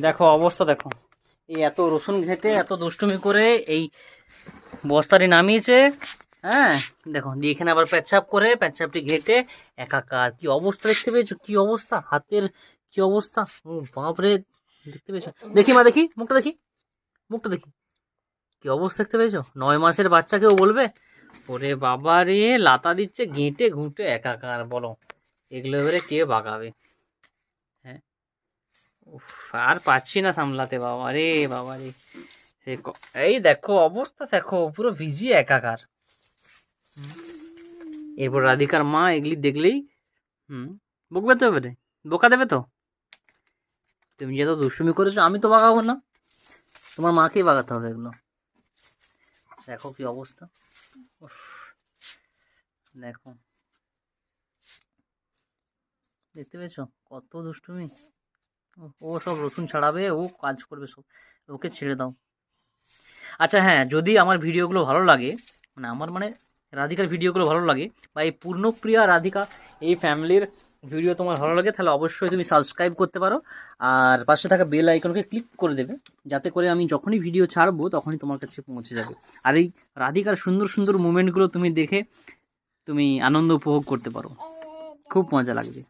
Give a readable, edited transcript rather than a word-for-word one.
দেখো অবস্থা দেখো, এই এত রসুন ঘেটে এত দুষ্টুমি করে এই বস্তাটি নামিয়েছে। হ্যাঁ, দেখো দিয়ে এখানে আবার পেচ্ছাপ করে পেচ্ছাপটি ঘেটে একাকার। কি অবস্থা দেখতে পেয়েছো? কি অবস্থা হাতের, কি অবস্থা! ও বাপরে, দেখতে পেয়েছো? দেখি মা, দেখি মুখটা, দেখি মুখটা, দেখি কি অবস্থা দেখতে পেয়েছো? 9 মাসের বাচ্চা কেউ বলবে? ওরে বাবা রে, লাতা দিচ্ছে ঘেঁটে ঘুঁটে একাকার। বলো এগুলো এবারে কে বাগাবে? হ্যাঁ, উফ, আর পাচ্ছি না সামলাতে। বাবা রে, বাবা রে, এই দেখো অবস্থা দেখো, পুরো ভিজিয়ে একাকার। হুম, এরপর রাধিকার মা এগুলি দেখলেই হুম বকবে তো, এবারে বোকা দেবে তো। তুমি যেহেতু দুষ্টুমি করেছো, আমি তো বাগাবো না, তোমার মাকেই বাগাতে হবে এগুলো। দেখো কি অবস্থা। উফ, দেখো, দেখতে পেয়েছো কত দুষ্টুমি। ও সব রসুন ছাড়াবে, ও কাজ করবে সব, ওকে ছেড়ে দাও। আচ্ছা হ্যাঁ, যদি আমার ভিডিওগুলো ভালো লাগে, মানে আমার মানে রাধিকার ভিডিওগুলো ভালো লাগে, বা এই পূর্ণপ্রিয়া রাধিকা এই ফ্যামিলির ভিডিও তোমার ভালো লাগে, তাহলে অবশ্যই তুমি সাবস্ক্রাইব করতে পারো। আর পাশে থাকা বেল আইকনকে ক্লিক করে দেবে, যাতে করে আমি যখনই ভিডিও ছাড়বো তখনই তোমার কাছে পৌঁছে যাবে। আর এই রাধিকার সুন্দর সুন্দর মুমেন্টগুলো তুমি দেখে তুমি আনন্দ উপভোগ করতে পারো, খুব মজা লাগবে।